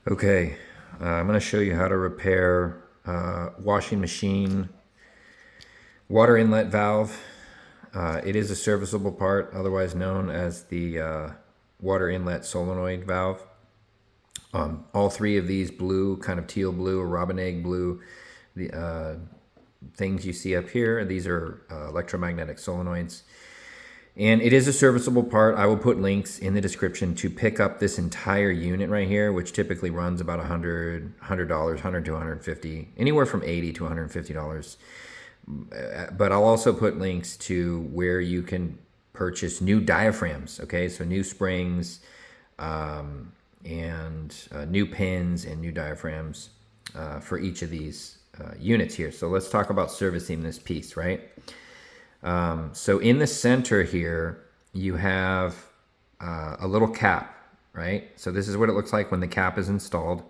Okay, I'm going to show you how to repair washing machine water inlet valve. It is a serviceable part, otherwise known as the water inlet solenoid valve. All three of these blue, kind of teal blue or robin egg blue, the things you see up here, these are electromagnetic solenoids. And it is a serviceable part. I will put links in the description to pick up this entire unit right here, which typically runs about $100, $100 to $150, anywhere from $80 to $150. But I'll also put links to where you can purchase new diaphragms, okay? So new springs and new pins and new diaphragms for each of these units here. So let's talk about servicing this piece, right? So in the center here, you have a little cap, right? So this is what it looks like when the cap is installed,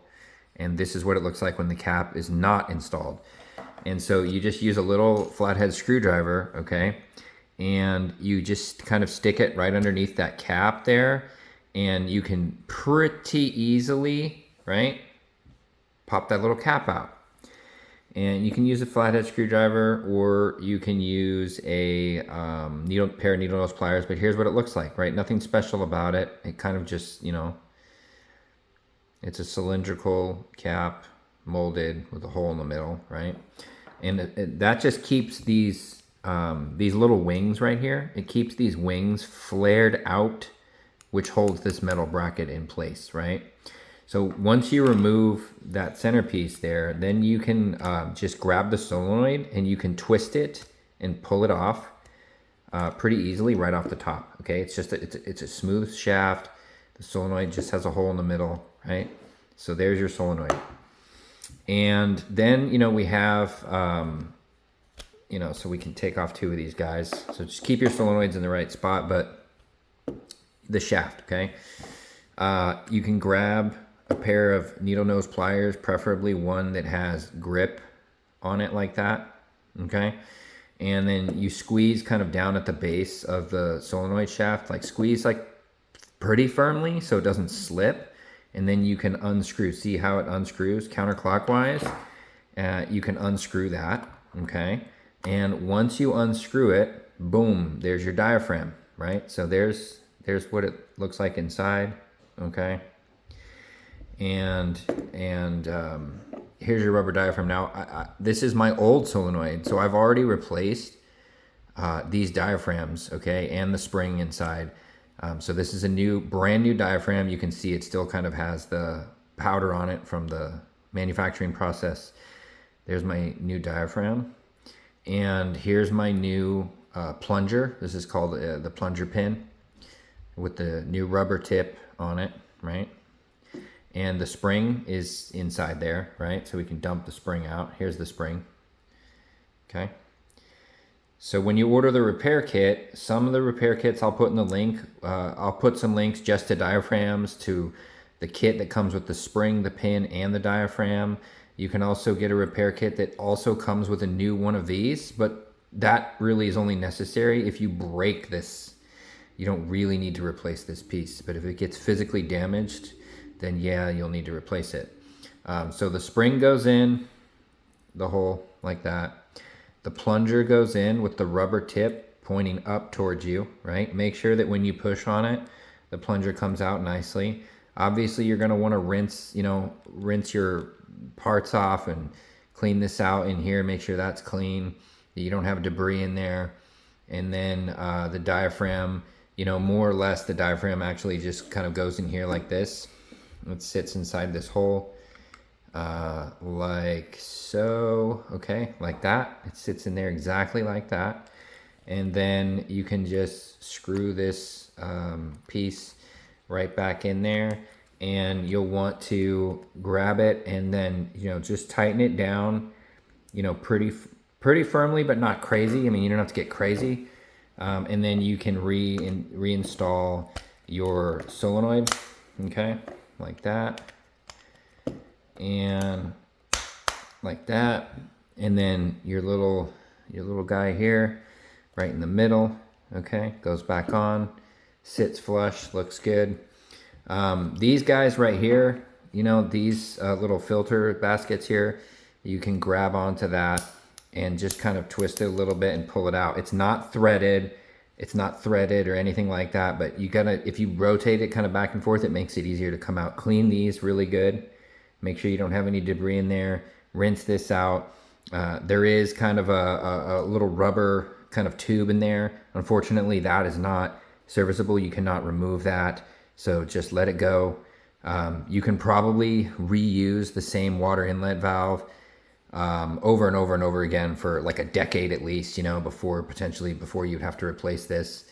and this is what it looks like when the cap is not installed. And so you just use a little flathead screwdriver, okay? And you just kind of stick it right underneath that cap there, and you can pretty easily, right, pop that little cap out. And you can use a flathead screwdriver, or you can use a pair of needle nose pliers, but here's what it looks like, right? Nothing special about it. It kind of just, you know, it's a cylindrical cap molded with a hole in the middle, right? And that just keeps these little wings right here. It keeps these wings flared out, which holds this metal bracket in place, right? So once you remove that centerpiece there, then you can just grab the solenoid and you can twist it and pull it off pretty easily right off the top. Okay, it's just it's a smooth shaft. The solenoid just has a hole in the middle, right? So there's your solenoid. And then, you know, we have, you know, so we can take off two of these guys. So just keep your solenoids in the right spot, but the shaft, okay? You can grab a pair of needle nose pliers, preferably one that has grip on it like that, okay? And then you squeeze kind of down at the base of the solenoid shaft, like squeeze like pretty firmly so it doesn't slip. And then you can unscrew. See how it unscrews counterclockwise? You can unscrew that, okay? And once you unscrew it, boom, there's your diaphragm, right? So there's what it looks like inside, okay? And here's your rubber diaphragm. Now, this is my old solenoid, so I've already replaced these diaphragms, okay, and the spring inside. So this is a brand new diaphragm. You can see it still kind of has the powder on it from the manufacturing process. There's my new diaphragm. And here's my new plunger. This is called the plunger pin with the new rubber tip on it, right? And the spring is inside there, right? So we can dump the spring out. Here's the spring, okay? So when you order the repair kit, some of the repair kits I'll put in the link. I'll put some links just to diaphragms, to the kit that comes with the spring, the pin, and the diaphragm. You can also get a repair kit that also comes with a new one of these, but that really is only necessary if you break this. You don't really need to replace this piece, but if it gets physically damaged, then yeah, you'll need to replace it. So the spring goes in the hole like that. The plunger goes in with the rubber tip pointing up towards you, right? Make sure that when you push on it, the plunger comes out nicely. Obviously, you're gonna wanna rinse your parts off and clean this out in here. Make sure that's clean, that you don't have debris in there. And then the diaphragm, you know, more or less the diaphragm actually just kind of goes in here like this. It sits inside this hole like so, okay, like that. It sits in there exactly like that. And then you can just screw this piece right back in there, and you'll want to grab it and then, you know, just tighten it down, you know, pretty firmly, but not crazy. I mean, you don't have to get crazy. And then you can reinstall your solenoid, okay, like that, and like that. And then your little guy here, right in the middle, okay, goes back on, sits flush, looks good. These guys right here, you know, these little filter baskets here, you can grab onto that and just kind of twist it a little bit and pull it out. It's not threaded. It's not threaded or anything like that, but you gotta, if you rotate it kind of back and forth, it makes it easier to come out. Clean these really good. Make sure you don't have any debris in there. Rinse this out. There is kind of a little rubber kind of tube in there. Unfortunately, that is not serviceable. You cannot remove that. So just let it go. You can probably reuse the same water inlet valve over and over and over again for like a decade at least, you know, before you'd have to replace this.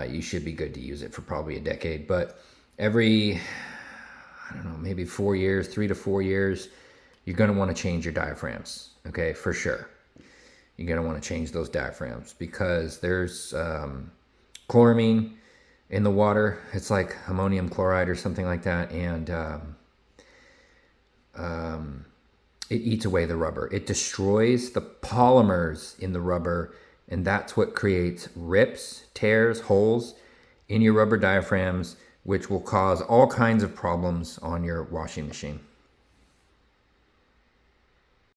You should be good to use it for probably a decade. But every, I don't know, maybe 4 years, 3 to 4 years, you're going to want to change your diaphragms. Okay, for sure. You're going to want to change those diaphragms because there's chloramine in the water. It's like ammonium chloride or something like that. And it eats away the rubber. It destroys the polymers in the rubber. And that's what creates rips, tears, holes in your rubber diaphragms, which will cause all kinds of problems on your washing machine.